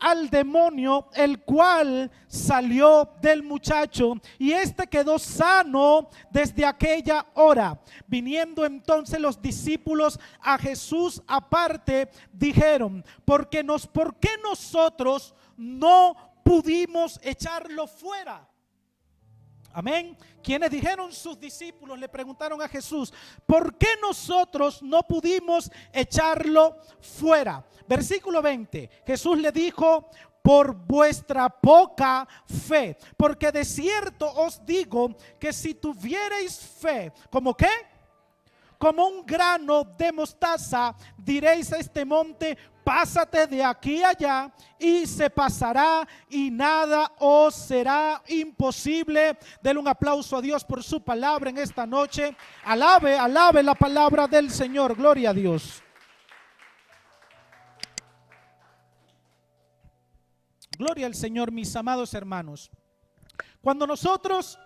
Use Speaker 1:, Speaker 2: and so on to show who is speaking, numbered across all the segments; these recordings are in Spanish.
Speaker 1: al demonio, el cual salió del muchacho, y este quedó sano desde aquella hora. Viniendo entonces los discípulos a Jesús aparte, dijeron: ¿por qué nosotros no pudimos echarlo fuera? Amén. Quienes dijeron? Sus discípulos le preguntaron a Jesús: ¿por qué nosotros no pudimos echarlo fuera? Versículo 20. Jesús le dijo: por vuestra poca fe, porque de cierto os digo que si tuviereis fe, ¿como qué? Como un grano de mostaza, diréis a este monte: pásate de aquí allá, y se pasará, y nada os será imposible. Denle un aplauso a Dios por su palabra en esta noche. Alabe, alabe la palabra del Señor. Gloria a Dios. Gloria al Señor, mis amados hermanos. Cuando nosotros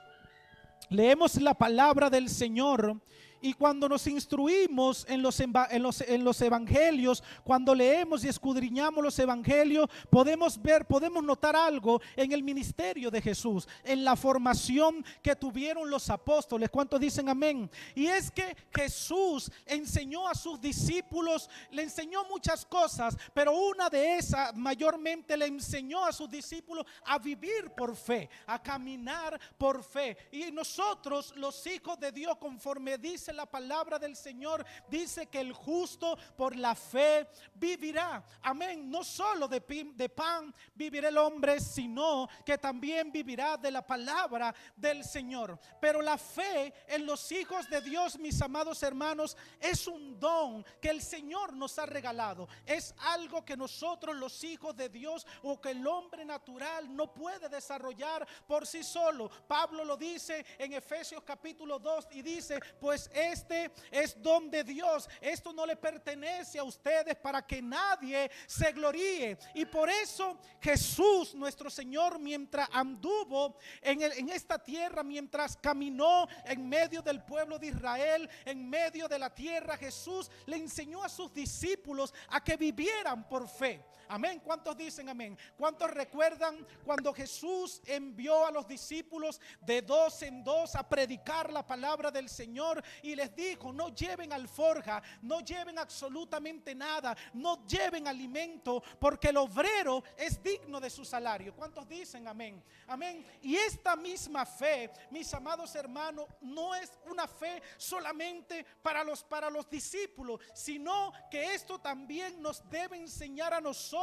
Speaker 1: leemos la palabra del Señor, y cuando nos instruimos en los evangelios, cuando leemos y escudriñamos los evangelios, podemos ver, podemos notar algo en el ministerio de Jesús, en la formación que tuvieron los apóstoles. ¿Cuántos dicen amén? Y es que Jesús enseñó a sus discípulos, le enseñó muchas cosas, pero una de esas mayormente le enseñó a sus discípulos a vivir por fe, a caminar por fe. Y nosotros, los hijos de Dios, conforme dice la palabra del Señor, dice que el justo por la fe vivirá. Amén. No solo de pan vivirá el hombre, sino que también vivirá de la palabra del Señor. Pero la fe en los hijos de Dios, mis amados hermanos, es un don que el Señor nos ha regalado. Es algo que nosotros, los hijos de Dios, o que el hombre natural no puede desarrollar por sí solo. Pablo lo dice en Efesios capítulo 2 y dice: pues este es don de Dios, esto no le pertenece a ustedes para que nadie se gloríe. Y por eso Jesús, nuestro Señor, mientras anduvo en esta tierra, mientras caminó en medio del pueblo de Israel, en medio de la tierra, Jesús le enseñó a sus discípulos a que vivieran por fe. Amén. ¿Cuántos dicen amén? ¿Cuántos recuerdan cuando Jesús envió a los discípulos de dos en dos a predicar la palabra del Señor y les dijo: no lleven alforja, no lleven absolutamente nada, no lleven alimento, porque el obrero es digno de su salario? ¿Cuántos dicen amén? Amén. Y esta misma fe, mis amados hermanos, no es una fe solamente para los discípulos, sino que esto también nos debe enseñar a nosotros,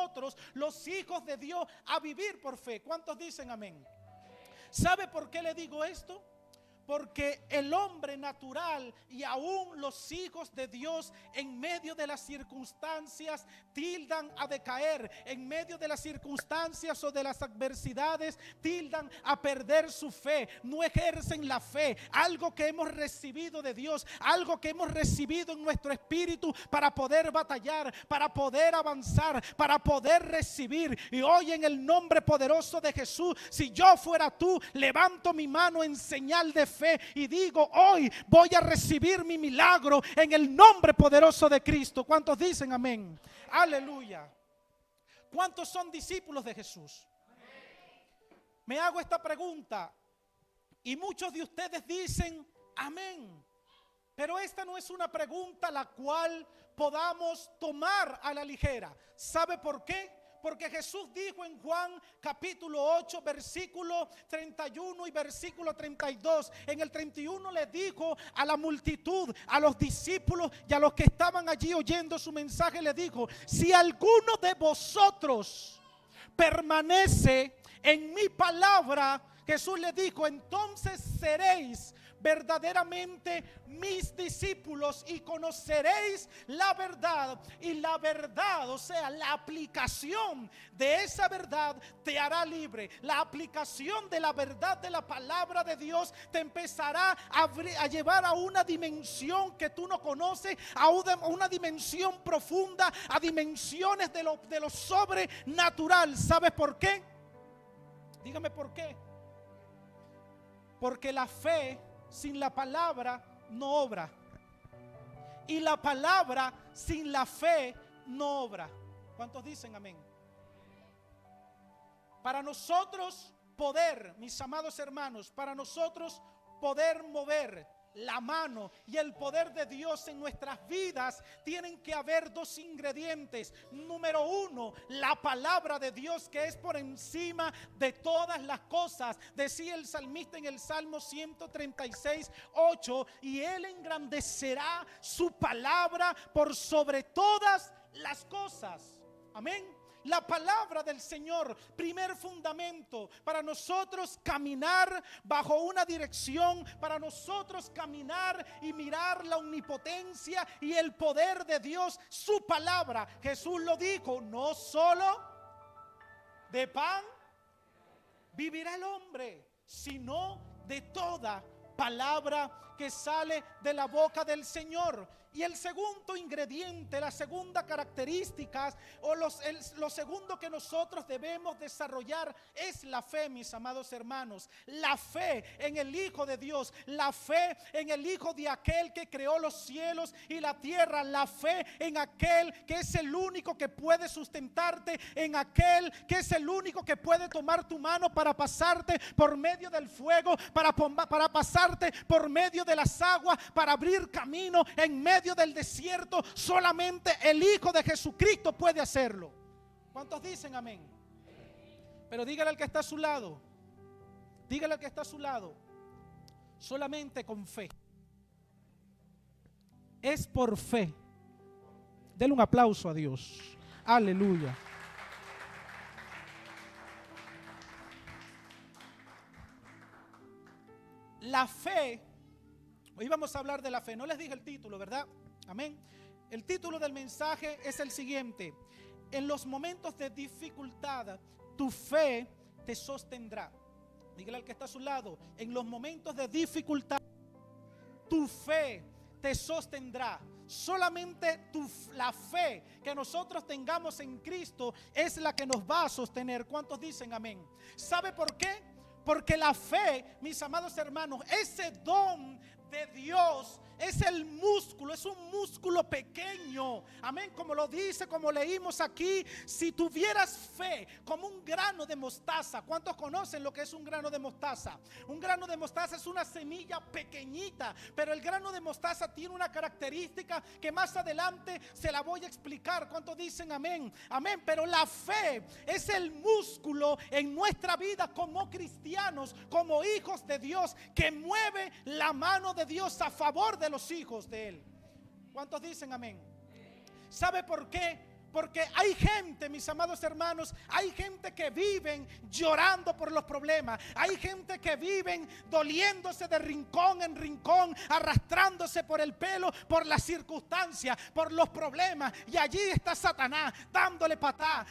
Speaker 1: los hijos de Dios, a vivir por fe. ¿Cuántos dicen amén? ¿Sabe por qué le digo esto? Porque el hombre natural y aún los hijos de Dios, en medio de las circunstancias, tildan a decaer. En medio de las circunstancias o de las adversidades, tildan a perder su fe. No ejercen la fe, algo que hemos recibido de Dios, algo que hemos recibido en nuestro espíritu para poder batallar, para poder avanzar, para poder recibir. Y hoy, en el nombre poderoso de Jesús, si yo fuera tú, levanto mi mano en señal de fe y digo: hoy voy a recibir mi milagro en el nombre poderoso de Cristo. ¿Cuántos dicen amén? Aleluya. ¿Cuántos son discípulos de Jesús? Me hago esta pregunta y muchos de ustedes dicen amén, pero esta no es una pregunta la cual podamos tomar a la ligera. ¿Sabe por qué? Porque Jesús dijo en Juan capítulo 8 versículo 31 y versículo 32. En el 31 le dijo a la multitud, a los discípulos y a los que estaban allí oyendo su mensaje, le dijo: si alguno de vosotros permanece en mi palabra, Jesús le dijo, entonces seréis verdaderamente mis discípulos y conoceréis la verdad, y la verdad, o sea, la aplicación de esa verdad te hará libre. La aplicación de la verdad de la palabra de Dios te empezará a llevar a una dimensión que tú no conoces, a una dimensión profunda, a dimensiones de lo sobrenatural. ¿Sabes por qué? Dígame por qué. Porque la fe sin la palabra no obra, y la palabra sin la fe no obra. ¿Cuántos dicen amén? Para nosotros poder, mis amados hermanos, para nosotros poder mover la mano y el poder de Dios en nuestras vidas, tienen que haber dos ingredientes. Número uno, la palabra de Dios, que es por encima de todas las cosas. Decía el salmista en el Salmo 136:8, y Él engrandecerá su palabra por sobre todas las cosas. Amén. La palabra del Señor, primer fundamento para nosotros caminar bajo una dirección, para nosotros caminar y mirar la omnipotencia y el poder de Dios, su palabra. Jesús lo dijo: no solo de pan vivirá el hombre, sino de toda palabra que sale de la boca del Señor. Y el segundo ingrediente, la segunda característica, o lo segundo que nosotros debemos desarrollar es la fe, mis amados hermanos. La fe en el Hijo de Dios, la fe en el Hijo de aquel que creó los cielos y la tierra, la fe en aquel que es el único que puede sustentarte, en aquel que es el único que puede tomar tu mano para pasarte por medio del fuego, para pasarte por medio de las aguas, para abrir camino en medio del desierto. Solamente el Hijo de Jesucristo puede hacerlo. ¿Cuántos dicen amén? Pero dígale al que está a su lado, dígale al que está a su lado, solamente con fe. Es por fe. Denle un aplauso a Dios. Aleluya. La fe, hoy vamos a hablar de la fe. No les dije el título, ¿verdad? Amén. El título del mensaje es el siguiente: en los momentos de dificultad, tu fe te sostendrá. Dígale al que está a su lado: en los momentos de dificultad, tu fe te sostendrá. Solamente la fe que nosotros tengamos en Cristo es la que nos va a sostener. ¿Cuántos dicen amén? ¿Sabe por qué? Porque la fe, mis amados hermanos, ese don de Dios es el músculo, es un músculo pequeño. Amén, como lo dice, como leímos aquí: si tuvieras fe como un grano de mostaza. ¿Cuántos conocen lo que es un grano de mostaza? Un grano de mostaza es una semilla pequeñita, pero el grano de mostaza tiene una característica que más adelante se la voy a explicar. ¿Cuántos dicen amén? Amén. Pero la fe es el músculo en nuestra vida como cristianos, como hijos de Dios, que mueve la mano de Dios a favor de los hijos de Él. ¿Cuántos dicen amén? ¿Sabe por qué? Porque hay gente, mis amados hermanos, hay gente que viven llorando por los problemas. Hay gente que viven doliéndose de rincón en rincón, arrastrándose por el pelo, por las circunstancias, por los problemas. Y allí está Satanás dándole patá,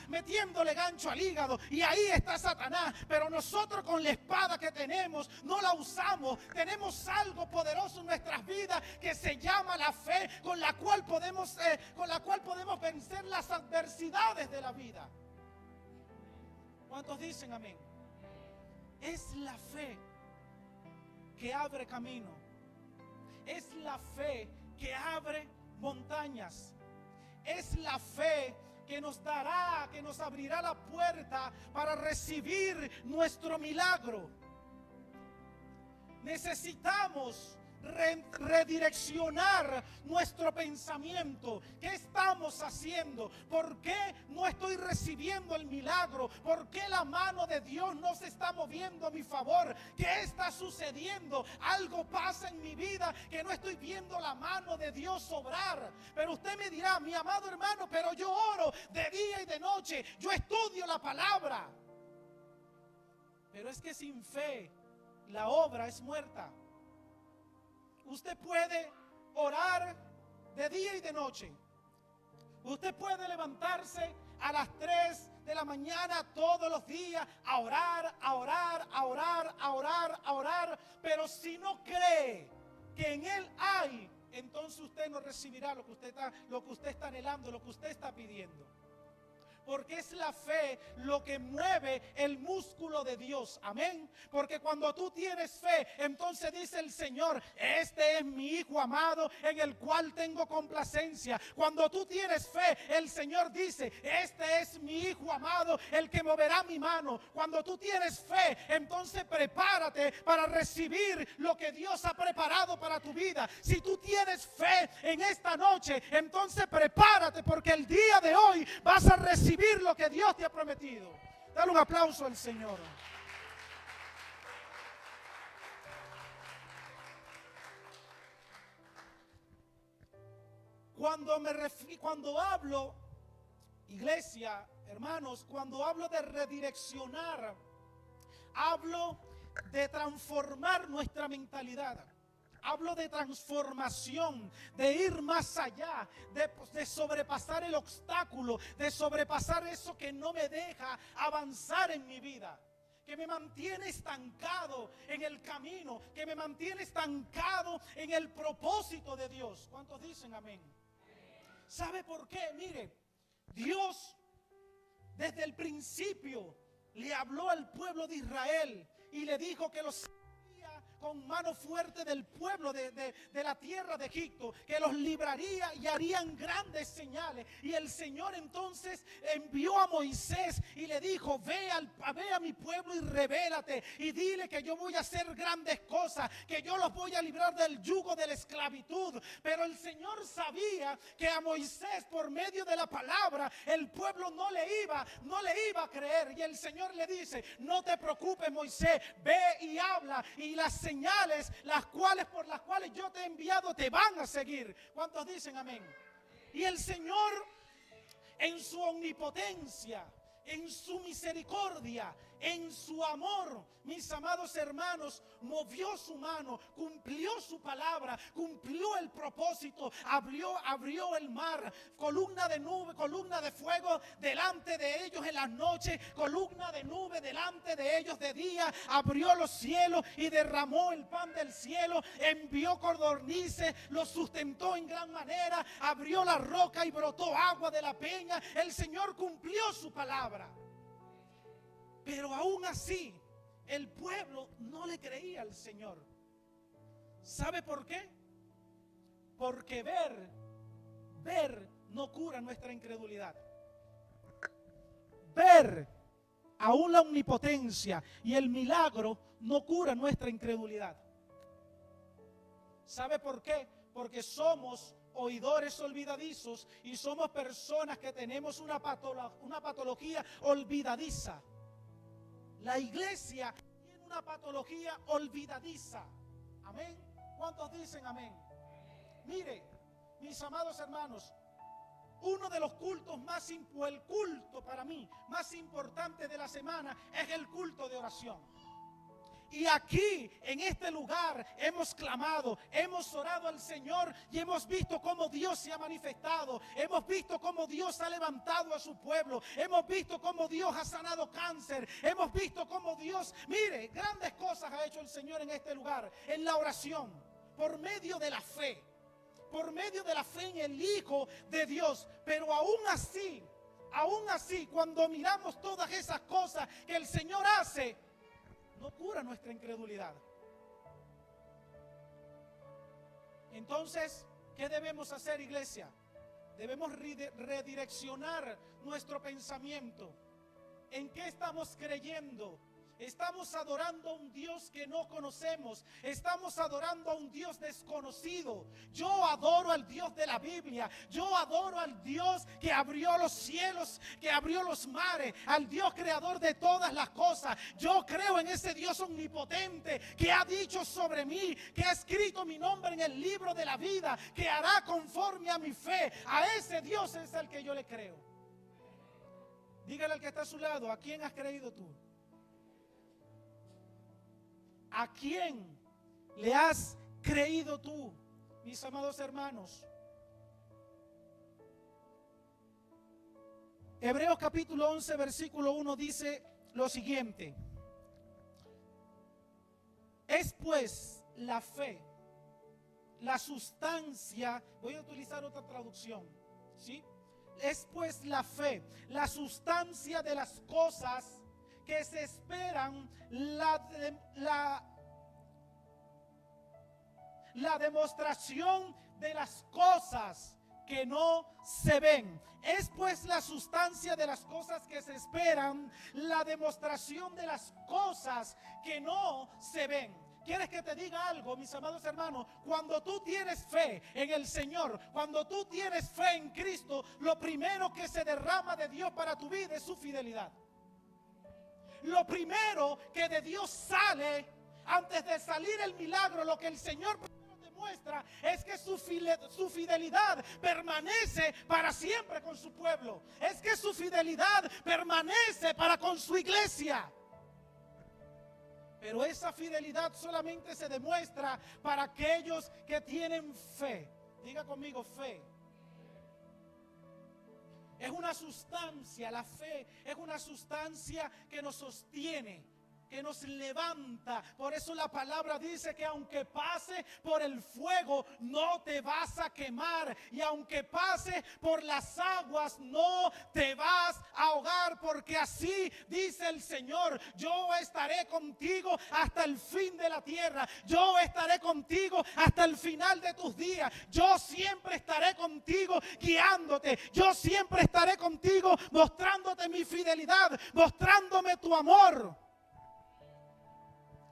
Speaker 1: metiéndole gancho al hígado. Y ahí está Satanás. Pero nosotros, con la espada que tenemos, no la usamos. Tenemos algo poderoso en nuestras vidas que se llama la fe, con la cual podemos vencer las adversidades de la vida. ¿Cuántos dicen amén? Es la fe que abre camino. Es la fe que abre montañas. Es la fe que nos dará, que nos abrirá la puerta para recibir nuestro milagro. Necesitamos redireccionar nuestro pensamiento. ¿Qué estamos haciendo? ¿Por qué no estoy recibiendo el milagro? ¿Por qué la mano de Dios no se está moviendo a mi favor? ¿Qué está sucediendo? Algo pasa en mi vida que no estoy viendo la mano de Dios obrar. Pero usted me dirá: mi amado hermano, pero yo oro de día y de noche, yo estudio la palabra. Pero es que sin fe la obra es muerta. Usted puede orar de día y de noche. Usted puede levantarse a las 3 de la mañana todos los días a orar, pero si no cree que en Él hay, entonces usted no recibirá lo que usted está anhelando, lo que usted está pidiendo. porque es la fe lo que mueve el músculo de Dios. Amén. Porque cuando tú tienes fe, entonces dice el Señor, este es mi Hijo amado en el cual tengo complacencia. Cuando tú tienes fe, el Señor dice, este es mi Hijo amado, el que moverá mi mano. Cuando tú tienes fe, entonces prepárate para recibir lo que Dios ha preparado para tu vida. Si tú tienes fe en esta noche, entonces prepárate, porque el día de hoy vas a recibir lo que Dios te ha prometido. Dale un aplauso al Señor. Cuando hablo, iglesia, hermanos, cuando hablo de redireccionar, hablo de transformar nuestra mentalidad. Hablo de transformación, de ir más allá, de sobrepasar el obstáculo, de sobrepasar eso que no me deja avanzar en mi vida, que me mantiene estancado en el camino, que me mantiene estancado en el propósito de Dios. ¿Cuántos dicen amén? ¿Sabe por qué? Mire, Dios desde el principio le habló al pueblo de Israel y le dijo que los con mano fuerte del pueblo de la tierra de Egipto, que los libraría y harían grandes señales. Y el Señor entonces envió a Moisés y le dijo, ve a mi pueblo y revélate y dile que yo voy a hacer grandes cosas, que yo los voy a librar del yugo de la esclavitud. Pero el Señor sabía que a Moisés, por medio de la palabra, el pueblo no le iba a creer. Y el Señor le dice, no te preocupes, Moisés, ve y habla, y las señales por las cuales yo te he enviado te van a seguir. ¿Cuántos dicen amén? Y el Señor, en su omnipotencia, en su misericordia, en su amor, mis amados hermanos, movió su mano, cumplió su palabra, cumplió el propósito, abrió el mar, columna de nube, columna de fuego delante de ellos en las noches, columna de nube delante de ellos de día, abrió los cielos y derramó el pan del cielo, envió codornices, los sustentó en gran manera, abrió la roca y brotó agua de la peña. El Señor cumplió su palabra. Pero aún así, el pueblo no le creía al Señor. ¿Sabe por qué? Porque ver no cura nuestra incredulidad. Ver aún la omnipotencia y el milagro no cura nuestra incredulidad. ¿Sabe por qué? Porque somos oidores olvidadizos y somos personas que tenemos una patología olvidadiza. La iglesia tiene una patología olvidadiza. Amén. ¿Cuántos dicen amén? Mire, mis amados hermanos, uno de los cultos el culto para mí más importante de la semana es el culto de oración. Y aquí, en este lugar, hemos clamado, hemos orado al Señor y hemos visto cómo Dios se ha manifestado. Hemos visto cómo Dios ha levantado a su pueblo. Hemos visto cómo Dios ha sanado cáncer. Hemos visto cómo Dios, mire, grandes cosas ha hecho el Señor en este lugar, en la oración, por medio de la fe. Por medio de la fe en el Hijo de Dios. Pero aún así, cuando miramos todas esas cosas que el Señor hace, no cura nuestra incredulidad. Entonces, ¿qué debemos hacer, iglesia? Debemos redireccionar nuestro pensamiento. ¿En qué estamos creyendo? Estamos adorando a un Dios que no conocemos. Estamos adorando a un Dios desconocido. Yo adoro al Dios de la Biblia. Yo adoro al Dios que abrió los cielos, que abrió los mares, al Dios creador de todas las cosas. Yo creo en ese Dios omnipotente que ha dicho sobre mí, que ha escrito mi nombre en el libro de la vida, que hará conforme a mi fe. A ese Dios es el que yo le creo. Dígale al que está a su lado, ¿a quién has creído tú? ¿A quién le has creído tú, mis amados hermanos? Hebreos capítulo 11, versículo 1 dice lo siguiente: es pues la fe, la sustancia, voy a utilizar otra traducción, ¿sí? Es pues la fe, la sustancia de las cosas que se esperan, la demostración de las cosas que no se ven. Es pues la sustancia de las cosas que se esperan, la demostración de las cosas que no se ven. ¿Quieres que te diga algo, mis amados hermanos? Cuando tú tienes fe en el Señor, cuando tú tienes fe en Cristo, lo primero que se derrama de Dios para tu vida es su fidelidad. Lo primero que de Dios sale, antes de salir el milagro, lo que el Señor muestra es que su fidelidad permanece para siempre con su pueblo. Es que su fidelidad permanece para con su iglesia. Pero esa fidelidad solamente se demuestra para aquellos que tienen fe. Diga conmigo, fe. Es una sustancia, la fe es una sustancia que nos sostiene, que nos levanta. Por eso la palabra dice que aunque pase por el fuego, no te vas a quemar. Y aunque pase por las aguas, no te vas a ahogar. Porque así dice el Señor: yo estaré contigo hasta el fin de la tierra. Yo estaré contigo hasta el final de tus días. Yo siempre estaré contigo guiándote. Yo siempre estaré contigo mostrándote mi fidelidad, mostrándome tu amor.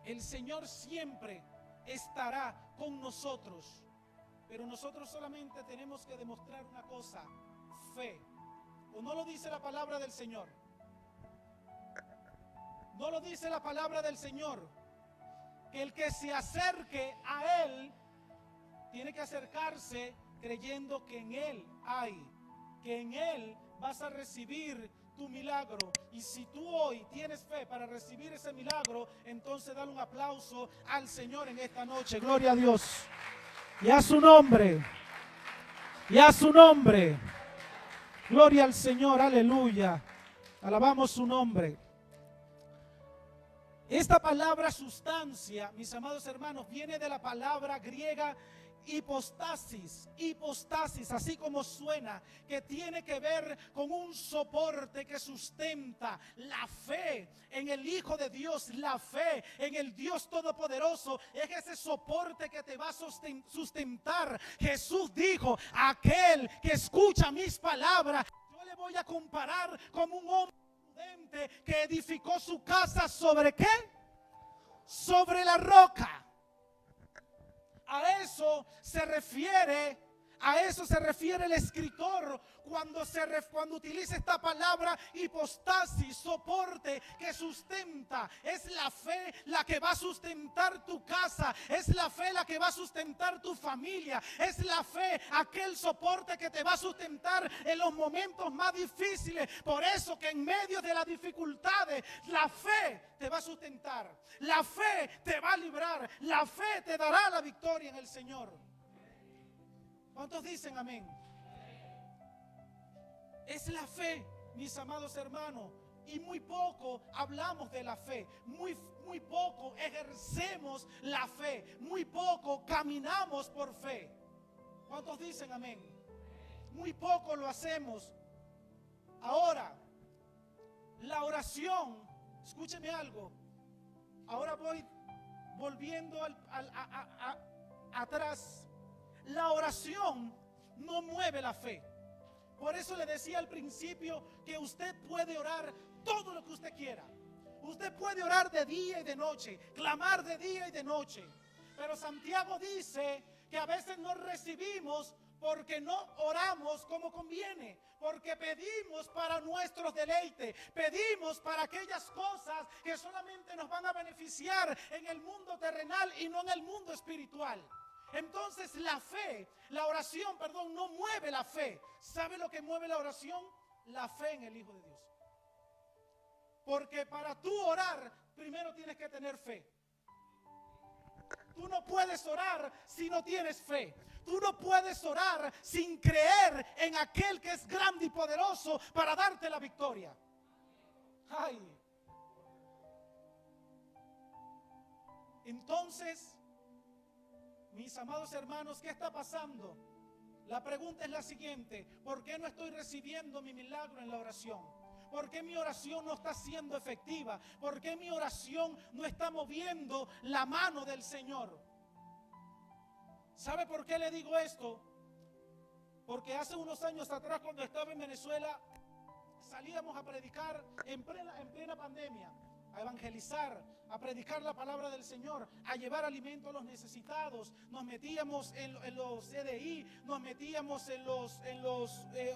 Speaker 1: El Señor siempre estará con nosotros, pero nosotros solamente tenemos que demostrar una cosa: fe. ¿O no lo dice la palabra del Señor? ¿No lo dice la palabra del Señor? Que el que se acerque a Él tiene que acercarse creyendo que en Él hay, que en Él vas a recibir tu milagro. Y si tú hoy tienes fe para recibir ese milagro, entonces dale un aplauso al Señor en esta noche. Gloria a Dios. Y a su nombre. Y a su nombre. Gloria al Señor. Aleluya. Alabamos su nombre. Esta palabra sustancia, mis amados hermanos, viene de la palabra griega hipostasis, así como suena, que tiene que ver con un soporte que sustenta. La fe en el Hijo de Dios, la fe en el Dios Todopoderoso, es ese soporte que te va a sustentar. Jesús dijo: aquel que escucha mis palabras, yo le voy a comparar como un hombre prudente que edificó su casa ¿sobre qué? Sobre la roca. A eso se refiere el escritor cuando utiliza esta palabra hipostasis, soporte que sustenta. Es la fe la que va a sustentar tu casa, es la fe la que va a sustentar tu familia, es la fe aquel soporte que te va a sustentar en los momentos más difíciles. Por eso que en medio de las dificultades, la fe te va a sustentar, la fe te va a librar, la fe te dará la victoria en el Señor. ¿Cuántos dicen amén? Es la fe, mis amados hermanos, y muy poco hablamos de la fe, muy poco ejercemos la fe, muy poco caminamos por fe. ¿Cuántos dicen amén? Muy poco lo hacemos. Ahora, la oración, escúcheme algo, ahora voy volviendo atrás. La oración no mueve la fe. Por eso le decía al principio que usted puede orar todo lo que usted quiera. Usted puede orar de día y de noche, clamar de día y de noche. Pero Santiago dice que a veces no recibimos porque no oramos como conviene, porque pedimos para nuestros deleites, pedimos para aquellas cosas que solamente nos van a beneficiar en el mundo terrenal y no en el mundo espiritual. Entonces la oración, no mueve la fe. ¿Sabe lo que mueve la oración? La fe en el Hijo de Dios. Porque para tú orar, primero tienes que tener fe. Tú no puedes orar si no tienes fe. Tú no puedes orar sin creer en aquel que es grande y poderoso para darte la victoria. Ay. Entonces, mis amados hermanos, ¿qué está pasando? La pregunta es la siguiente: ¿por qué no estoy recibiendo mi milagro en la oración? ¿Por qué mi oración no está siendo efectiva? ¿Por qué mi oración no está moviendo la mano del Señor? ¿Sabe por qué le digo esto? Porque hace unos años atrás, cuando estaba en Venezuela, salíamos a predicar en plena pandemia, a evangelizar, a predicar la palabra del Señor, a llevar alimento a los necesitados. Nos metíamos en los CDI, nos metíamos en los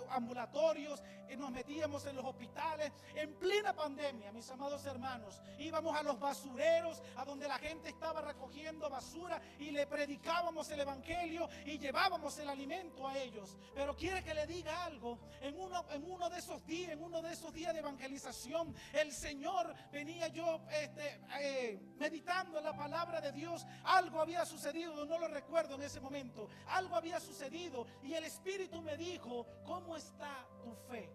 Speaker 1: ambulatorios, nos metíamos en los hospitales, en plena pandemia, mis amados hermanos. Íbamos a los basureros, a donde la gente estaba recogiendo basura, y le predicábamos el evangelio y llevábamos el alimento a ellos. Pero quiere que le diga algo: en uno de esos días de evangelización, el Señor venía yo meditando en la palabra de Dios. Algo había sucedido, no lo recuerdo en ese momento. Algo había sucedido y el Espíritu me dijo: ¿cómo está tu fe?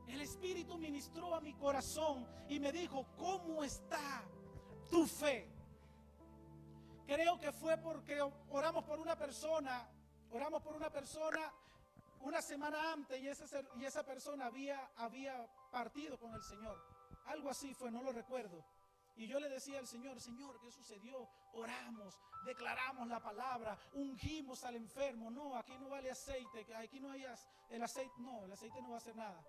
Speaker 1: El Espíritu ministró a mi corazón y me dijo: ¿cómo está tu fe? Creo que fue porque oramos por una persona una semana antes, y esa persona había partido con el Señor. Algo así fue, no lo recuerdo. Y yo le decía al Señor: Señor, ¿qué sucedió? Oramos, declaramos la palabra, ungimos al enfermo. No, aquí no vale aceite, aquí no hay el aceite. No, el aceite no va a hacer nada.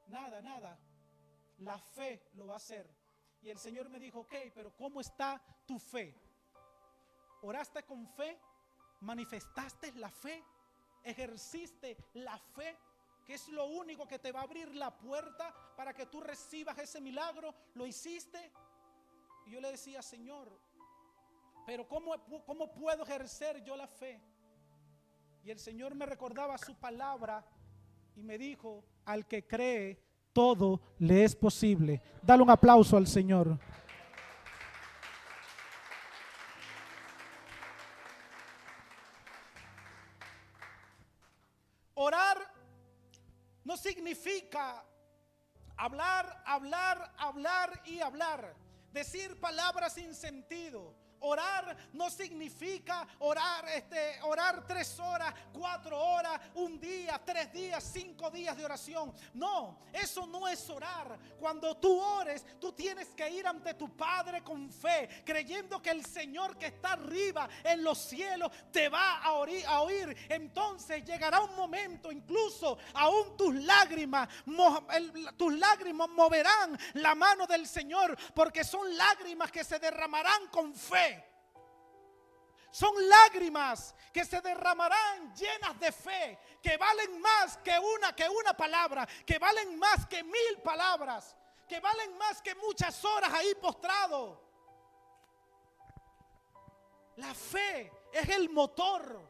Speaker 1: Nada. La fe lo va a hacer. Y el Señor me dijo: ok, pero ¿cómo está tu fe? ¿Oraste con fe? ¿Manifestaste la fe? ¿Ejerciste la fe? Que es lo único que te va a abrir la puerta para que tú recibas ese milagro. ¿Lo hiciste? Y yo le decía: Señor, pero ¿cómo puedo ejercer yo la fe? Y el Señor me recordaba su palabra y me dijo: al que cree, todo le es posible. Dale un aplauso al Señor. Orar no significa hablar y hablar, decir palabras sin sentido. Orar no significa orar 3 horas, 4 horas, un día, 3 días, 5 días de oración. No, eso no es orar. Cuando tú ores, tú tienes que ir ante tu Padre con fe, creyendo que el Señor que está arriba en los cielos te va a oír. Entonces llegará un momento, incluso aún tus lágrimas moverán la mano del Señor, porque son lágrimas que se derramarán con fe. Son lágrimas que se derramarán llenas de fe, que valen más que una palabra, que valen más que 1000 palabras, que valen más que muchas horas ahí postrado. La fe es el motor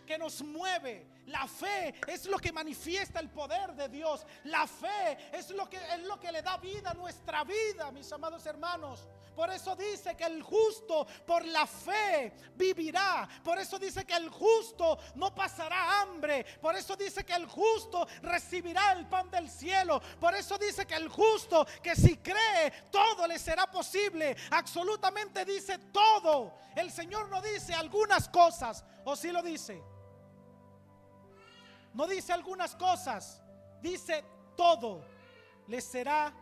Speaker 1: que nos mueve. La fe es lo que manifiesta el poder de Dios. La fe es lo que le da vida a nuestra vida, mis amados hermanos. Por eso dice que el justo por la fe vivirá. Por eso dice que el justo no pasará hambre. Por eso dice que el justo recibirá el pan del cielo. Por eso dice que el justo, que si cree, todo le será posible. Absolutamente dice todo. El Señor no dice algunas cosas, o sí lo dice. No dice algunas cosas, dice todo le será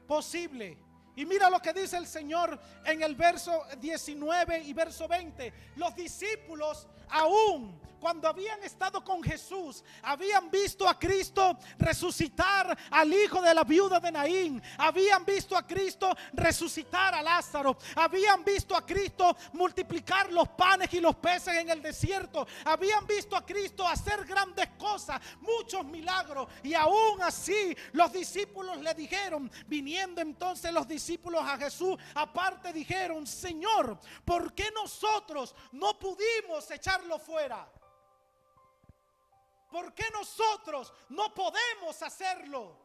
Speaker 1: posible. Y mira lo que dice el Señor en el verso 19 y verso 20. Los discípulos, aún cuando habían estado con Jesús, habían visto a Cristo resucitar al hijo de la viuda de Naín, habían visto a Cristo resucitar a Lázaro, habían visto a Cristo multiplicar los panes y los peces en el desierto, habían visto a Cristo hacer grandes cosas, muchos milagros. Y aún así los discípulos le dijeron, viniendo entonces los discípulos a Jesús aparte, dijeron: Señor, ¿por qué nosotros no pudimos echarlo fuera? ¿Por qué nosotros no podemos hacerlo?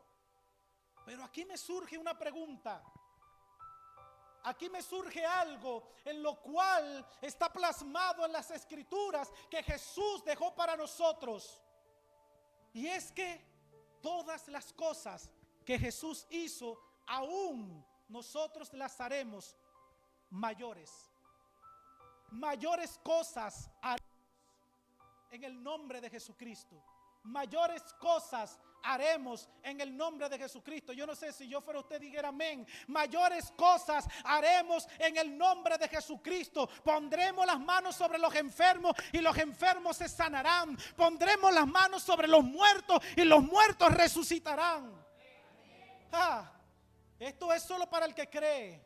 Speaker 1: Pero aquí me surge una pregunta. Aquí me surge algo en lo cual está plasmado en las Escrituras que Jesús dejó para nosotros. Y es que todas las cosas que Jesús hizo, aún nosotros las haremos mayores. Mayores cosas haremos en el nombre de Jesucristo. Mayores cosas haremos en el nombre de Jesucristo. Yo no sé, si yo fuera usted, dijera amén. Mayores cosas haremos en el nombre de Jesucristo. Pondremos las manos sobre los enfermos y los enfermos se sanarán. Pondremos las manos sobre los muertos y los muertos resucitarán. Esto es solo para el que cree.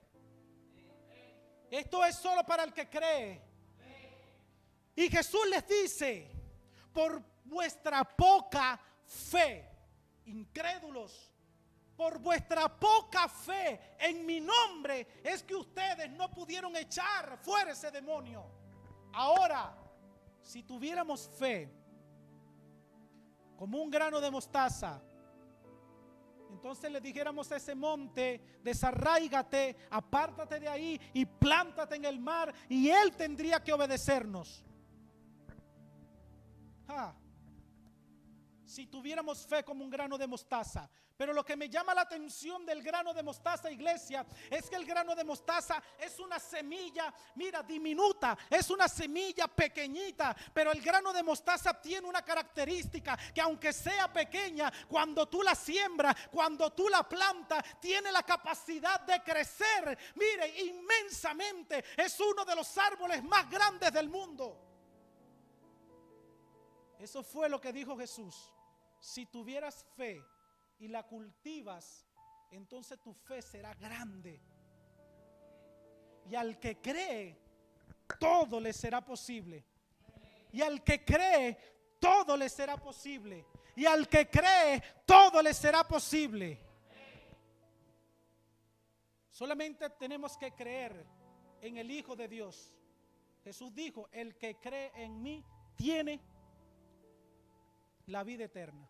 Speaker 1: Esto es solo para el que cree. Y Jesús les dice: por vuestra poca fe, incrédulos, por vuestra poca fe en mi nombre es que ustedes no pudieron echar fuera ese demonio. Ahora, si tuviéramos fe como un grano de mostaza, entonces le dijéramos a ese monte: desarráigate, apártate de ahí y plántate en el mar, y él tendría que obedecernos. Si tuviéramos fe como un grano de mostaza. Pero lo que me llama la atención del grano de mostaza, iglesia, es que el grano de mostaza es una semilla, mira, diminuta, es una semilla pequeñita, pero el grano de mostaza tiene una característica, que aunque sea pequeña, cuando tú la siembras, cuando tú la plantas, tiene la capacidad de crecer, mire, inmensamente. Es uno de los árboles más grandes del mundo. Eso fue lo que dijo Jesús. Si tuvieras fe y la cultivas, entonces tu fe será grande. Y al que cree, todo le será posible. Y al que cree, todo le será posible. Y al que cree, todo le será posible. Solamente tenemos que creer en el Hijo de Dios. Jesús dijo: el que cree en mí tiene la vida eterna.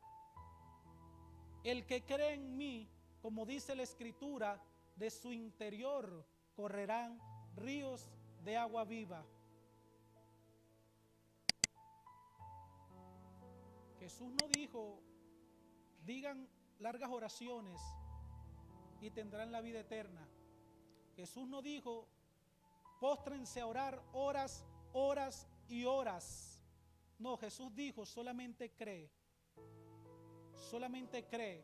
Speaker 1: El que cree en mí, como dice la Escritura, de su interior correrán ríos de agua viva. Jesús no dijo: digan largas oraciones y tendrán la vida eterna. Jesús no dijo: póstrense a orar horas, horas y horas. No, Jesús dijo: solamente cree. Solamente cree.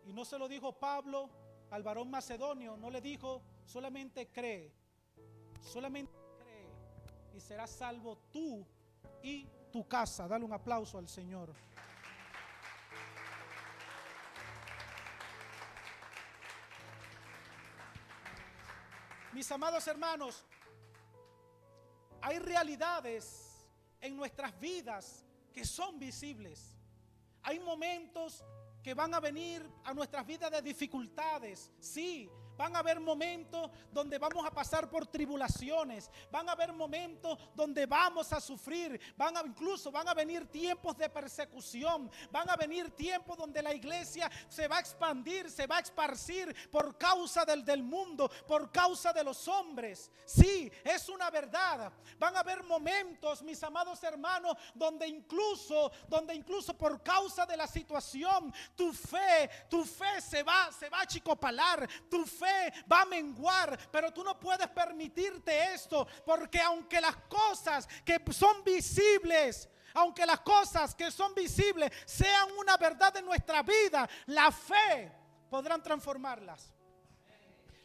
Speaker 1: Y no se lo dijo Pablo al varón macedonio, no le dijo: solamente cree. Solamente cree y serás salvo tú y tu casa. Dale un aplauso al Señor. Mis amados hermanos, hay realidades en nuestras vidas que son visibles. Hay momentos que van a venir a nuestras vidas de dificultades. Sí, van a haber momentos donde vamos a pasar por tribulaciones. Van a haber momentos donde vamos a sufrir. Incluso van a venir tiempos de persecución. Van a venir tiempos donde la iglesia se va a expandir, se va a esparcir por causa del mundo, por causa de los hombres. Sí, es una verdad. Van a haber momentos, mis amados hermanos, donde incluso por causa de la situación, tu fe se va a achicopalar, tu fe va a menguar, pero tú no puedes permitirte esto, porque aunque las cosas que son visibles, sean una verdad en nuestra vida, la fe podrán transformarlas.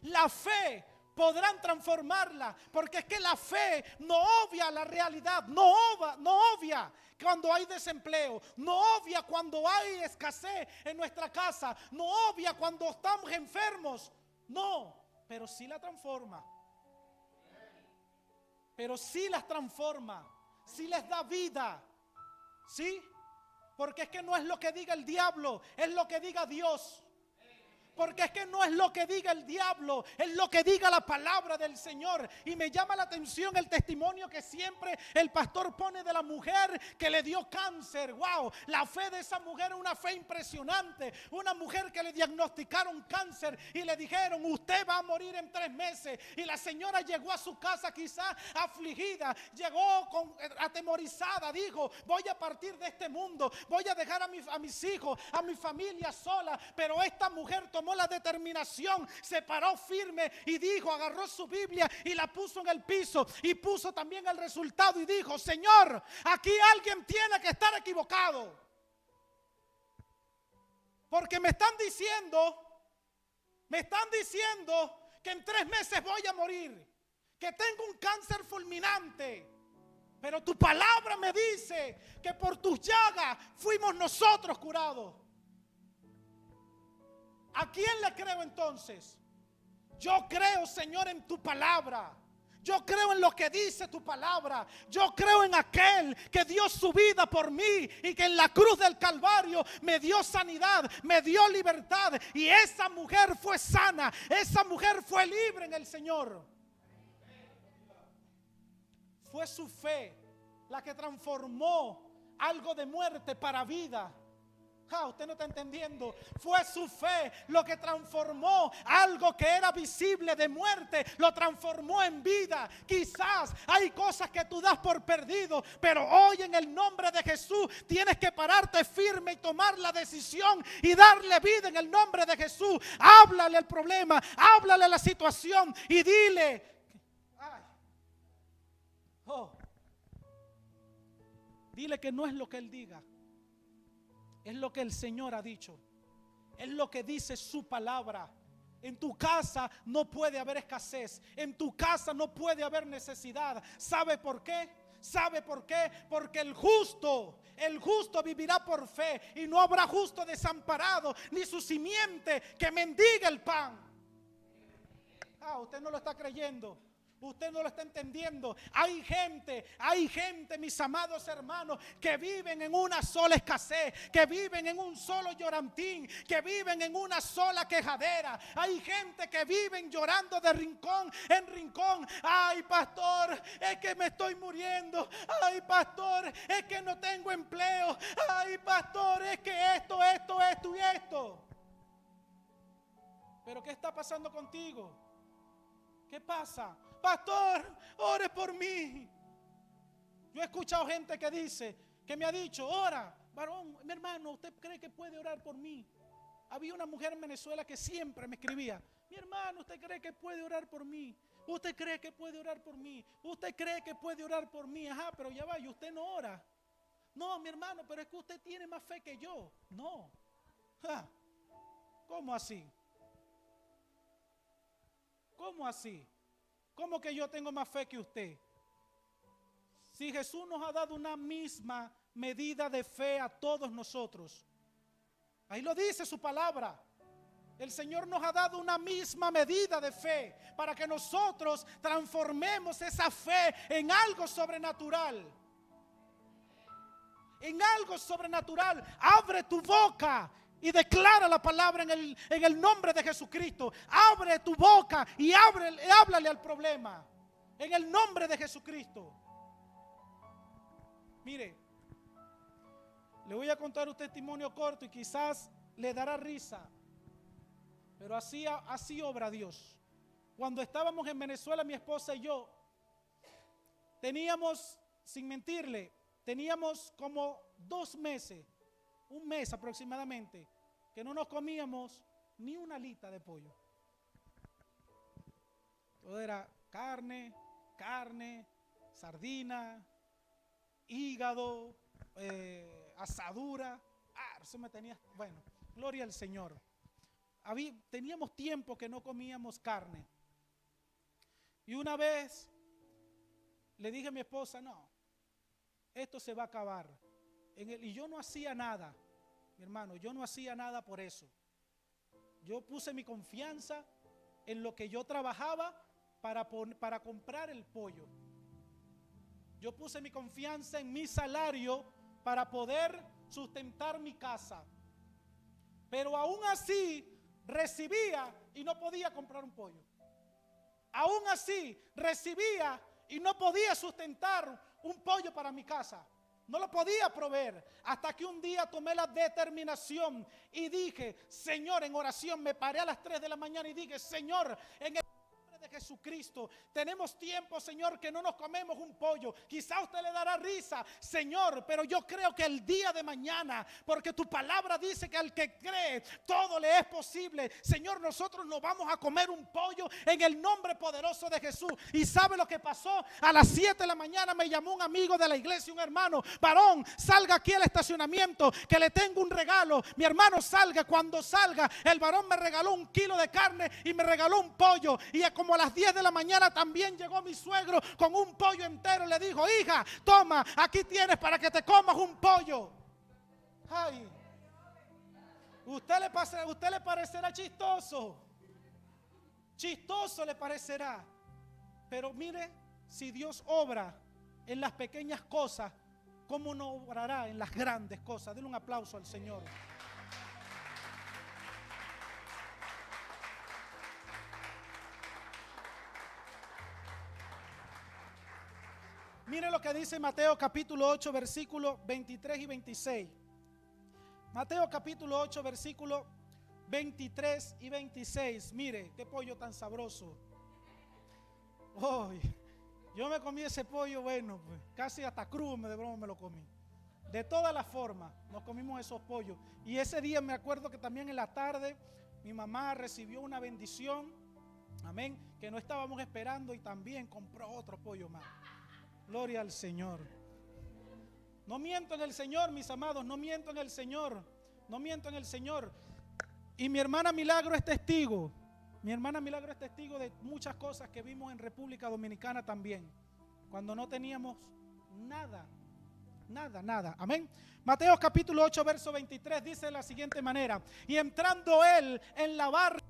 Speaker 1: La fe podrán transformarla, porque es que la fe no obvia la realidad, no obvia cuando hay desempleo, no obvia cuando hay escasez en nuestra casa, no obvia cuando estamos enfermos, no, pero sí la transforma. Pero sí las transforma, sí les da vida, sí, porque es que no es lo que diga el diablo, es lo que diga Dios. Porque es que no es lo que diga el diablo, es lo que diga la palabra del Señor. Y me llama la atención el testimonio que siempre el pastor pone de la mujer que le dio cáncer. Wow, la fe de esa mujer es una fe impresionante. Una mujer que le diagnosticaron cáncer y le dijeron: usted va a morir en 3 meses. Y la señora llegó a su casa quizás afligida, llegó atemorizada, dijo: voy a partir de este mundo, voy a dejar a mis hijos, a mi familia sola. Pero esta mujer tomó tomó la determinación, se paró firme y dijo, agarró su Biblia y la puso en el piso y puso también el resultado y dijo, Señor, aquí alguien tiene que estar equivocado. Porque me están diciendo que en 3 meses voy a morir, que tengo un cáncer fulminante. Pero tu palabra me dice que por tus llagas fuimos nosotros curados. ¿A quién le creo entonces? Yo creo, Señor, en tu palabra. Yo creo en lo que dice tu palabra. Yo creo en aquel que dio su vida por mí y que en la cruz del Calvario me dio sanidad, me dio libertad. Y esa mujer fue sana, esa mujer fue libre en el Señor. Fue su fe la que transformó algo de muerte para vida. Usted no está entendiendo. Fue su fe lo que transformó algo que era visible de muerte, lo transformó en vida. Quizás hay cosas que tú das por perdido, pero hoy en el nombre de Jesús tienes que pararte firme y tomar la decisión y darle vida en el nombre de Jesús. Háblale al problema, háblale a la situación y dile, dile que no es lo que él diga. Es lo que el Señor ha dicho. Es lo que dice su palabra. En tu casa no puede haber escasez. En tu casa no puede haber necesidad. ¿Sabe por qué? ¿Sabe por qué? Porque el justo vivirá por fe. Y no habrá justo desamparado, ni su simiente que mendiga el pan. Usted no lo está creyendo. Usted no lo está entendiendo. Hay gente, mis amados hermanos, que viven en una sola escasez, que viven en un solo llorantín, que viven en una sola quejadera. Hay gente que viven llorando de rincón en rincón. Ay, pastor, es que me estoy muriendo. Ay, pastor, es que no tengo empleo. Ay, pastor, es que esto y esto. Pero ¿qué está pasando contigo? ¿Qué pasa? Pastor, ore por mí. Yo he escuchado gente que me ha dicho, ora, varón, mi hermano, ¿usted cree que puede orar por mí? Había una mujer en Venezuela que siempre me escribía, mi hermano, ¿usted cree que puede orar por mí? ¿Usted cree que puede orar por mí? ¿Usted cree que puede orar por mí? Ajá, pero ya va, y usted no ora. No, mi hermano, pero es que usted tiene más fe que yo. No. ¿Cómo así? ¿Cómo así? ¿Cómo que yo tengo más fe que usted? Si Jesús nos ha dado una misma medida de fe a todos nosotros. Ahí lo dice su palabra. El Señor nos ha dado una misma medida de fe para que nosotros transformemos esa fe en algo sobrenatural. En algo sobrenatural. Abre tu boca y declara la palabra en el nombre de Jesucristo. Abre tu boca y háblale al problema. En el nombre de Jesucristo. Mire, le voy a contar un testimonio corto y quizás le dará risa. Pero así obra Dios. Cuando estábamos en Venezuela, mi esposa y yo, teníamos, sin mentirle, teníamos como 2 meses. Un mes aproximadamente, que no nos comíamos ni una alita de pollo. Todo era carne, sardina, hígado, asadura. Eso me tenía, bueno, gloria al Señor. Teníamos tiempo que no comíamos carne. Y una vez le dije a mi esposa, no, esto se va a acabar. Y yo no hacía nada, mi hermano, yo no hacía nada por eso. Yo puse mi confianza en lo que yo trabajaba para comprar el pollo. Yo puse mi confianza en mi salario para poder sustentar mi casa. Pero aún así recibía y no podía comprar un pollo. Aún así recibía y no podía sustentar un pollo para mi casa. No lo podía proveer, hasta que un día tomé la determinación y dije, Señor, en oración, me paré a las 3 de la mañana y dije, Señor, en el nombre de Jesucristo. Tenemos tiempo, Señor, que no nos comemos un pollo. Quizá a usted le dará risa, Señor, pero yo creo que el día de mañana, porque tu palabra dice que al que cree todo le es posible. Señor, nosotros nos vamos a comer un pollo en el nombre poderoso de Jesús. ¿Y sabe lo que pasó? A las 7 de la mañana me llamó un amigo de la iglesia, un hermano: varón, salga aquí al estacionamiento que le tengo un regalo. Mi hermano, salga. Cuando salga, el varón me regaló 1 kilo de carne y me regaló un pollo. Y como a las 10 de la mañana también llegó mi suegro con un pollo entero. Le dijo: hija, toma, aquí tienes para que te comas un pollo. Ay, usted le parecerá chistoso. Chistoso le parecerá. Pero mire, si Dios obra en las pequeñas cosas, ¿cómo no obrará en las grandes cosas? Denle un aplauso al Señor. Mire lo que dice Mateo capítulo 8, versículos 23 y 26. Mateo capítulo 8, versículos 23 y 26. Mire, qué pollo tan sabroso. Oh, yo me comí ese pollo, bueno, pues, casi hasta crudo de broma me lo comí. De todas las formas nos comimos esos pollos. Y ese día me acuerdo que también en la tarde mi mamá recibió una bendición, amén, que no estábamos esperando, y también compró otro pollo más. Gloria al Señor. No miento en el Señor, mis amados, no miento en el Señor. No miento en el Señor. Y mi hermana Milagro es testigo. Mi hermana Milagro es testigo de muchas cosas que vimos en República Dominicana también, cuando no teníamos nada. Amén. Mateo capítulo 8, verso 23 dice de la siguiente manera: y entrando él en la barca,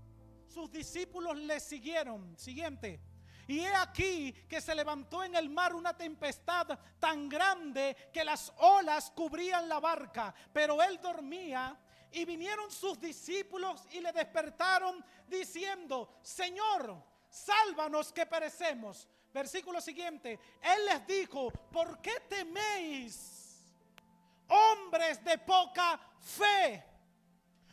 Speaker 1: sus discípulos le siguieron. Siguiente. Y he aquí que se levantó en el mar una tempestad tan grande que las olas cubrían la barca, pero él dormía. Y vinieron sus discípulos y le despertaron diciendo: Señor, sálvanos que perecemos. Versículo siguiente. Él les dijo: ¿por qué teméis, hombres de poca fe?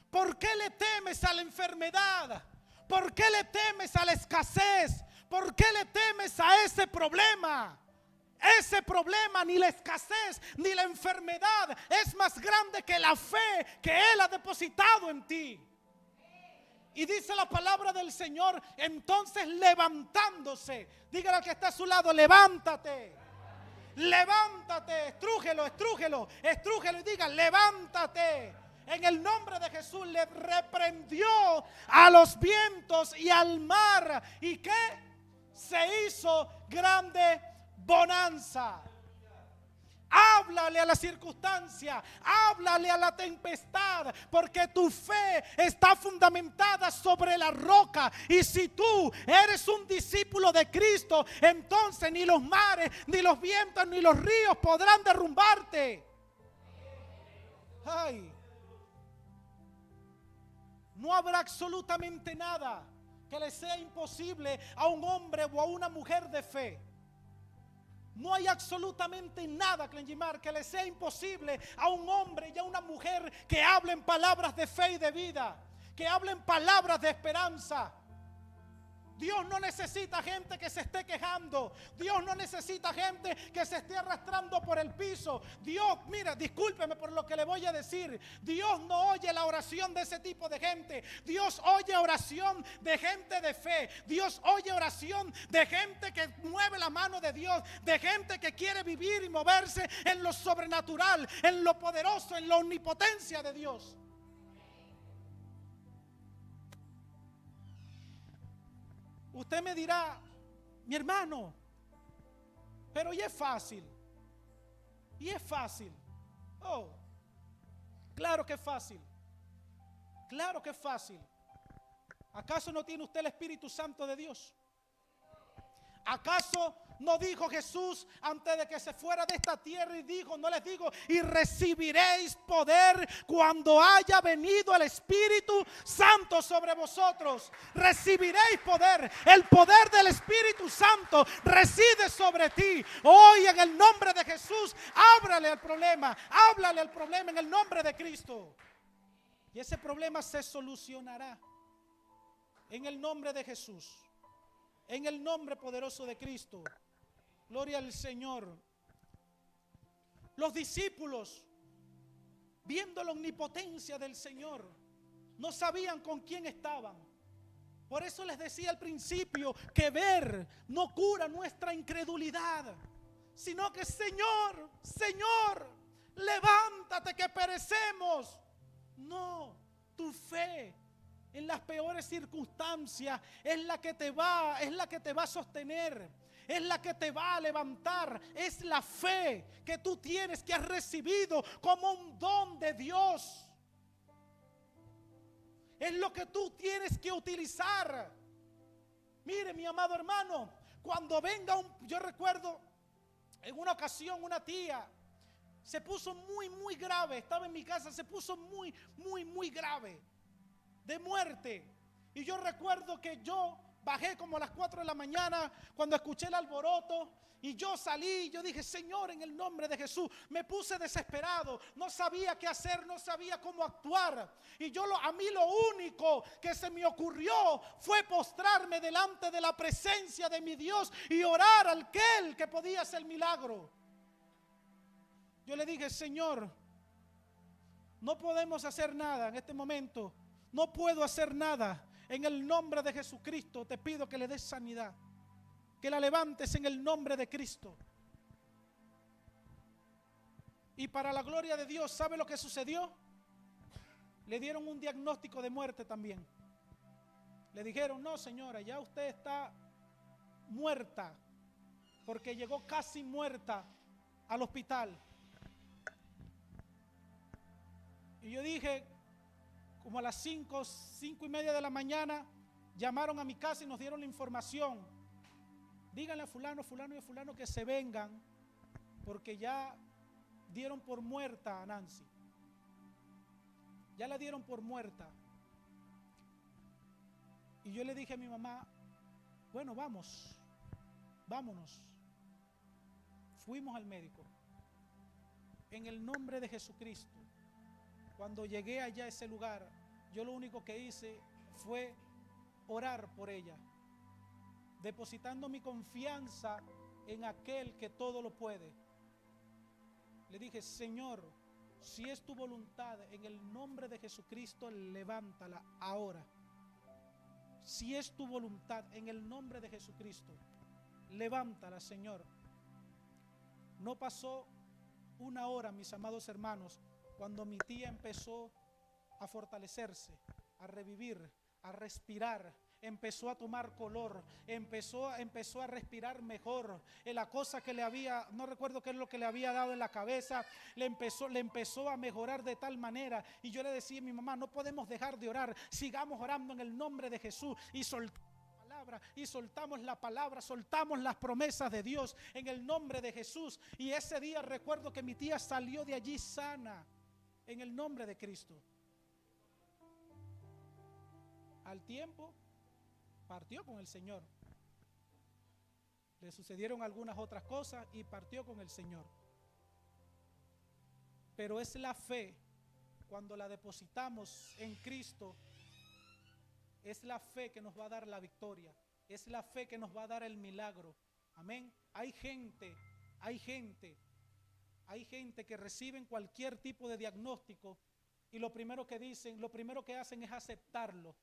Speaker 1: ¿Por qué le temes a la enfermedad? ¿Por qué le temes a la escasez? ¿Por qué le temes a ese problema? Ese problema, ni la escasez, ni la enfermedad es más grande que la fe que Él ha depositado en ti. Y dice la palabra del Señor, entonces levantándose, dígale al que está a su lado: levántate, levántate, estrújelo y diga: levántate. En el nombre de Jesús le reprendió a los vientos y al mar. ¿Y qué? Se hizo grande bonanza. Háblale a la circunstancia, háblale a la tempestad, porque tu fe está fundamentada sobre la roca. Y si tú eres un discípulo de Cristo, entonces ni los mares, ni los vientos, ni los ríos podrán derrumbarte. Ay, no habrá absolutamente nada que le sea imposible a un hombre o a una mujer de fe. No hay absolutamente nada, Clenjimar, que le sea imposible a un hombre y a una mujer que hablen palabras de fe y de vida, que hablen palabras de esperanza. Dios no necesita gente que se esté quejando. Dios no necesita gente que se esté arrastrando por el piso. Dios, mira, discúlpeme por lo que le voy a decir. Dios no oye la oración de ese tipo de gente. Dios oye oración de gente de fe. Dios oye oración de gente que mueve la mano de Dios, de gente que quiere vivir y moverse en lo sobrenatural, en lo poderoso, en la omnipotencia de Dios. Usted me dirá: mi hermano, pero y es fácil. Y es fácil. Oh, claro que es fácil. Claro que es fácil. ¿Acaso no tiene usted el Espíritu Santo de Dios? ¿Acaso no dijo Jesús antes de que se fuera de esta tierra y dijo, no les digo, y recibiréis poder cuando haya venido el Espíritu Santo sobre vosotros? Recibiréis poder. El poder del Espíritu Santo reside sobre ti. Hoy en el nombre de Jesús, háblale al problema en el nombre de Cristo. Y ese problema se solucionará en el nombre de Jesús. En el nombre poderoso de Cristo. Gloria al Señor. Los discípulos, viendo la omnipotencia del Señor, no sabían con quién estaban. Por eso les decía al principio que ver no cura nuestra incredulidad, sino que Señor, Señor, levántate que perecemos. No, tu fe en las peores circunstancias es la que te va a sostener, es la que te va a levantar, es la fe que tú tienes, que has recibido como un don de Dios. Es lo que tú tienes que utilizar. Mire, mi amado hermano, cuando venga yo recuerdo en una ocasión una tía se puso muy grave, estaba en mi casa, se puso muy grave, de muerte. Y yo recuerdo que yo bajé como a las 4 de la mañana cuando escuché el alboroto y yo salí, yo dije, Señor, en el nombre de Jesús. Me puse desesperado, no sabía qué hacer, no sabía cómo actuar. Y a mí lo único que se me ocurrió fue postrarme delante de la presencia de mi Dios y orar al aquel que podía hacer el milagro. Yo le dije, Señor, no podemos hacer nada en este momento. No puedo hacer nada. En el nombre de Jesucristo te pido que le des sanidad, que la levantes en el nombre de Cristo. Y para la gloria de Dios, ¿sabe lo que sucedió? Le dieron un diagnóstico de muerte también. Le dijeron, no señora, ya usted está muerta, porque llegó casi muerta al hospital. Y yo dije, como a las 5:30 de la mañana, llamaron a mi casa y nos dieron la información. Díganle a fulano y a fulano que se vengan, porque ya dieron por muerta a Nancy. Ya la dieron por muerta. Y yo le dije a mi mamá, bueno, vámonos. Fuimos al médico. En el nombre de Jesucristo. Cuando llegué allá a ese lugar, yo lo único que hice fue orar por ella, depositando mi confianza en aquel que todo lo puede. Le dije, Señor, si es tu voluntad, en el nombre de Jesucristo, levántala ahora. Si es tu voluntad, en el nombre de Jesucristo, levántala, Señor. No pasó una hora, mis amados hermanos, cuando mi tía empezó a fortalecerse, a revivir, a respirar, empezó a tomar color, empezó a respirar mejor. La cosa que le había, no recuerdo qué es lo que le había dado en la cabeza, le empezó a mejorar de tal manera. Y yo le decía a mi mamá, no podemos dejar de orar, sigamos orando en el nombre de Jesús. Y soltamos la palabra, soltamos las promesas de Dios en el nombre de Jesús. Y ese día recuerdo que mi tía salió de allí sana en el nombre de Cristo. Al tiempo partió con el Señor. Le sucedieron algunas otras cosas y partió con el Señor. Pero es la fe, cuando la depositamos en Cristo, es la fe que nos va a dar la victoria, es la fe que nos va a dar el milagro. Amén. Hay gente que reciben cualquier tipo de diagnóstico y lo primero que hacen es aceptarlo.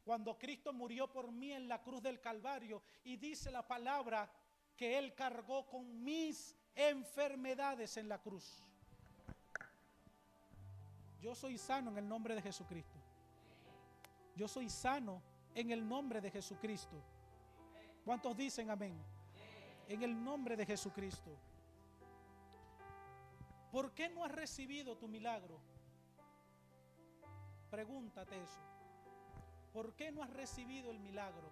Speaker 1: Cuando Cristo murió por mí en la cruz del Calvario, y dice la palabra que Él cargó con mis enfermedades en la cruz. Yo soy sano en el nombre de Jesucristo. Yo soy sano en el nombre de Jesucristo. ¿Cuántos dicen amén? En el nombre de Jesucristo. ¿Por qué no has recibido tu milagro? Pregúntate eso. ¿Por qué no has recibido el milagro?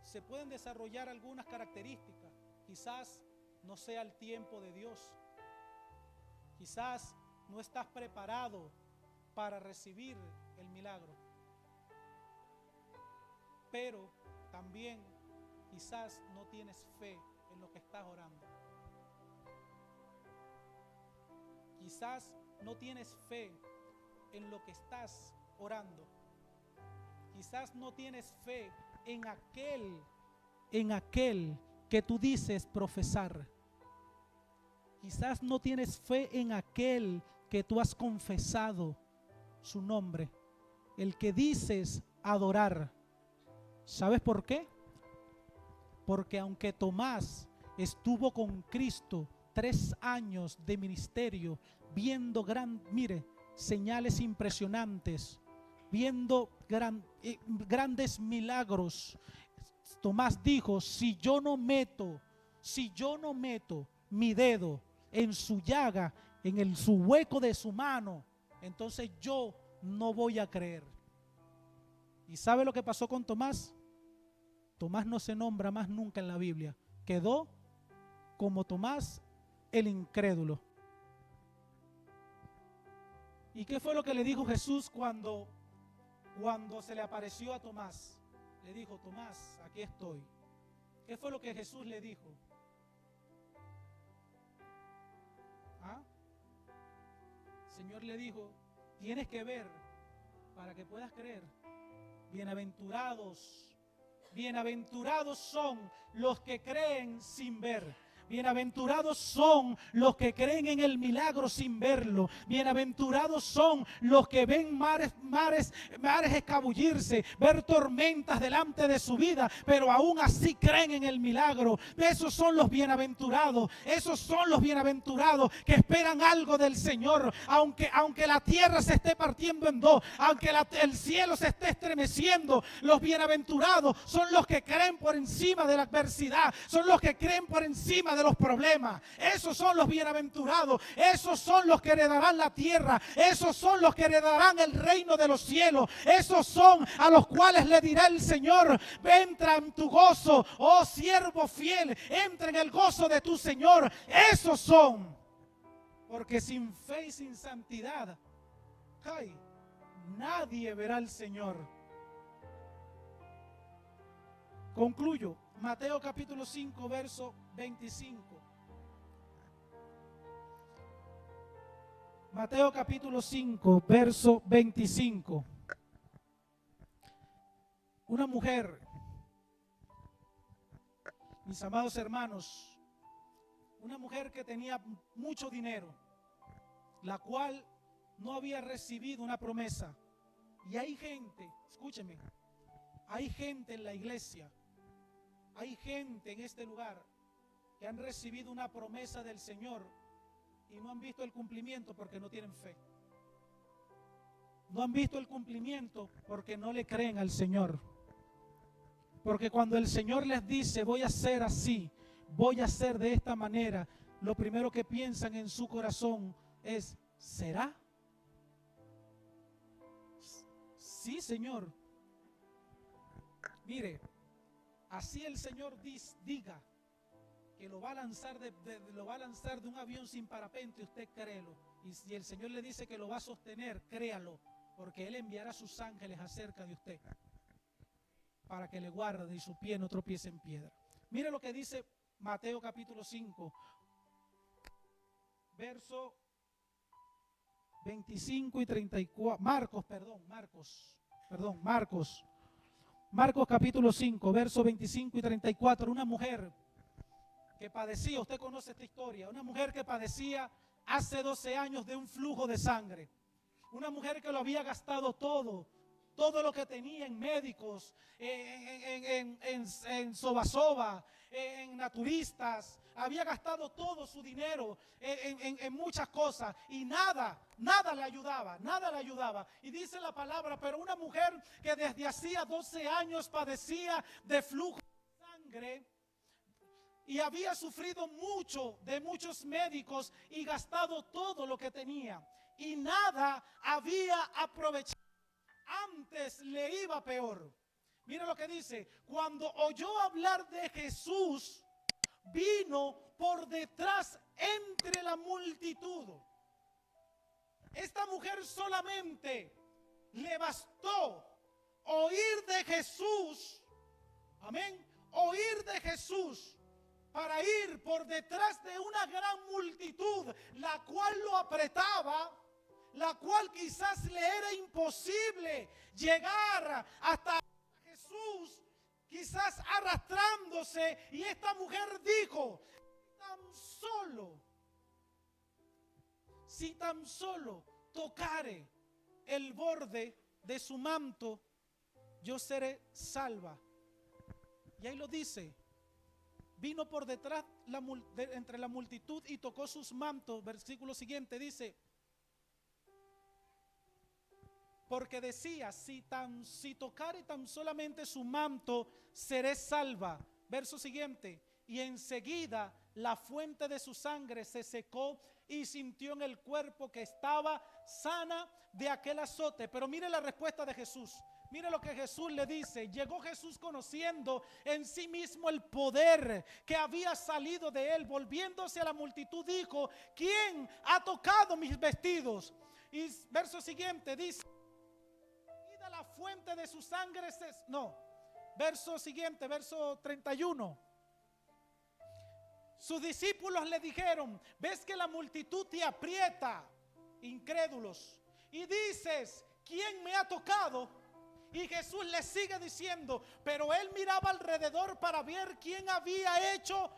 Speaker 1: Se pueden desarrollar algunas características. Quizás no sea el tiempo de Dios. Quizás no estás preparado para recibir el milagro. Pero también quizás no tienes fe en lo que estás orando. Quizás no tienes fe en lo que estás orando. Quizás no tienes fe en aquel que tú dices profesar. Quizás no tienes fe en aquel que tú has confesado su nombre, el que dices adorar. ¿Sabes por qué? Porque aunque Tomás estuvo con Cristo 3 años de ministerio, viendo señales impresionantes, viendo grandes milagros, Tomás dijo: si yo no meto mi dedo en su llaga, en su hueco de su mano, entonces yo no voy a creer. ¿Y sabe lo que pasó con Tomás? Tomás no se nombra más nunca en la Biblia. Quedó como Tomás el incrédulo. ¿Y qué fue lo que le dijo Jesús cuando se le apareció a Tomás? Le dijo: Tomás, aquí estoy. ¿Qué fue lo que Jesús le dijo? El Señor le dijo: tienes que ver para que puedas creer. Bienaventurados son los que creen sin ver. Bienaventurados son los que creen en el milagro sin verlo. Bienaventurados son los que ven mares escabullirse, ver tormentas delante de su vida, pero aún así creen en el milagro. Esos son los bienaventurados. Esos son los bienaventurados que esperan algo del Señor. Aunque la tierra se esté partiendo en dos, aunque el cielo se esté estremeciendo, los bienaventurados son los que creen por encima de la adversidad, son los que creen por encima de los problemas. Esos son los bienaventurados. Esos son los que heredarán la tierra. Esos son los que heredarán el reino de los cielos. Esos son a los cuales le dirá el Señor: entra en tu gozo, oh siervo fiel, entra en el gozo de tu Señor. Esos son. Porque sin fe y sin santidad, nadie verá al Señor. Concluyo. Mateo capítulo 5, verso 25. Mateo capítulo 5, verso 25. Una mujer, mis amados hermanos, una mujer que tenía mucho dinero, la cual no había recibido una promesa. Y hay gente, escúcheme, hay gente en la iglesia, hay gente en este lugar que han recibido una promesa del Señor y no han visto el cumplimiento porque no tienen fe. No han visto el cumplimiento porque no le creen al Señor. Porque cuando el Señor les dice: voy a hacer así, voy a hacer de esta manera, lo primero que piensan en su corazón es: ¿será? Sí, Señor. Mire, así el Señor diga que lo va a lanzar de un avión sin parapente, usted créelo. Y si el Señor le dice que lo va a sostener, créalo, porque Él enviará sus ángeles acerca de usted para que le guarde y su pie no tropiece en piedra. Mire lo que dice Mateo capítulo 5, verso 25 y 34. Marcos capítulo 5, verso 25 y 34. Una mujer que padecía, usted conoce esta historia, una mujer que padecía hace 12 años de un flujo de sangre. Una mujer que lo había gastado todo lo que tenía en médicos, en soba, en naturistas. Había gastado todo su dinero en muchas cosas y nada le ayudaba. Y dice la palabra: pero una mujer que desde hacía 12 años padecía de flujo de sangre y había sufrido mucho de muchos médicos y gastado todo lo que tenía y nada había aprovechado, antes le iba peor. Mira lo que dice: cuando oyó hablar de Jesús, vino por detrás entre la multitud. Esta mujer solamente le bastó oír de Jesús, amén, oír de Jesús, para ir por detrás de una gran multitud, la cual lo apretaba, la cual quizás le era imposible llegar hasta Jesús, quizás arrastrándose, y esta mujer dijo: si tan solo tocare el borde de su manto, yo seré salva. Y ahí lo dice: vino por detrás entre la multitud y tocó sus mantos. Versículo siguiente dice: porque decía, si tocare tan solamente su manto, seré salva. Verso siguiente: y enseguida la fuente de su sangre se secó y sintió en el cuerpo que estaba sana de aquel azote. Pero mire la respuesta de Jesús. Mire lo que Jesús le dice. Llegó Jesús conociendo en sí mismo el poder que había salido de él. Volviéndose a la multitud dijo: ¿quién ha tocado mis vestidos? Y verso siguiente dice: la fuente de su sangre verso siguiente, verso 31. Sus discípulos le dijeron: ves que la multitud te aprieta, incrédulos, y dices: ¿quién me ha tocado? Y Jesús le sigue diciendo, pero él miraba alrededor para ver quién había hecho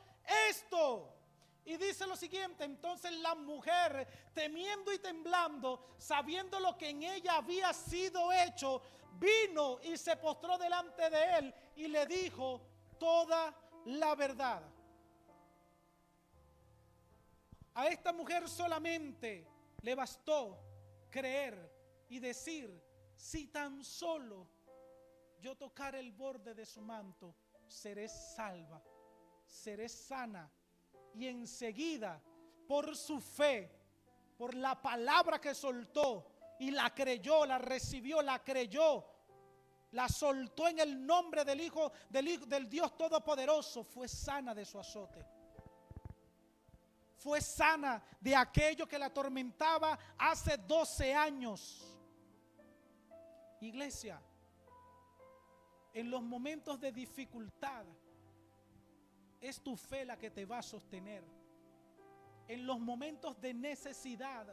Speaker 1: esto. Y dice lo siguiente: entonces la mujer, temiendo y temblando, sabiendo lo que en ella había sido hecho, vino y se postró delante de él y le dijo toda la verdad. A esta mujer solamente le bastó creer y decir: si tan solo yo tocar el borde de su manto, seré salva, seré sana. Y enseguida, por su fe, por la palabra que soltó, y la creyó, la recibió, la creyó, la soltó en el nombre del Hijo, del Dios Todopoderoso, fue sana de su azote. Fue sana de aquello que la atormentaba hace 12 años. Iglesia, en los momentos de dificultad, es tu fe la que te va a sostener. En los momentos de necesidad,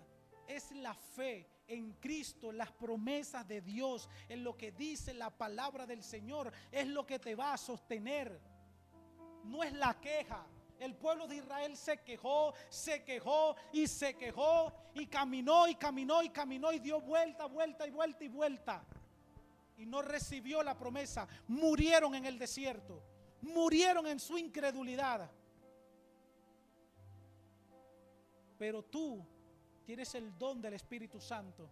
Speaker 1: es la fe en Cristo, las promesas de Dios, en lo que dice la palabra del Señor, es lo que te va a sostener. No es la queja. El pueblo de Israel se quejó y se quejó, y caminó y caminó y caminó, y dio vuelta y vuelta, y no recibió la promesa. Murieron en el desierto, murieron en su incredulidad. Pero tú tienes el don del Espíritu Santo.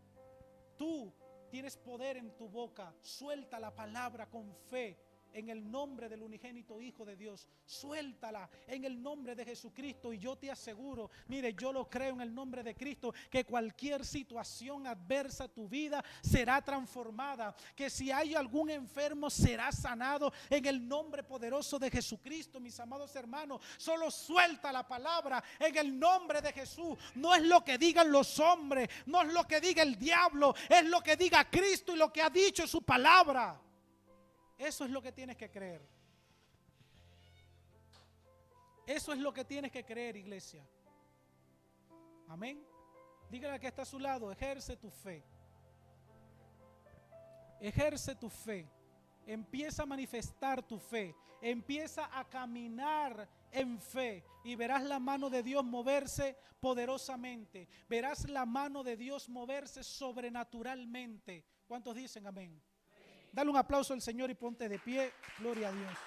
Speaker 1: Tú tienes poder en tu boca. Suelta la palabra con fe en el nombre del unigénito Hijo de Dios. Suéltala en el nombre de Jesucristo, y yo te aseguro, mire, yo lo creo en el nombre de Cristo, que cualquier situación adversa a tu vida será transformada, que si hay algún enfermo será sanado en el nombre poderoso de Jesucristo. Mis amados hermanos, solo suelta la palabra en el nombre de Jesús. No es lo que digan los hombres, no es lo que diga el diablo, es lo que diga Cristo y lo que ha dicho su palabra. Eso es lo que tienes que creer. Eso es lo que tienes que creer, iglesia. Amén. Dígale al que está a su lado: ejerce tu fe. Ejerce tu fe. Empieza a manifestar tu fe. Empieza a caminar en fe, y verás la mano de Dios moverse poderosamente. Verás la mano de Dios moverse sobrenaturalmente. ¿Cuántos dicen amén? Dale un aplauso al Señor y ponte de pie. Gloria a Dios.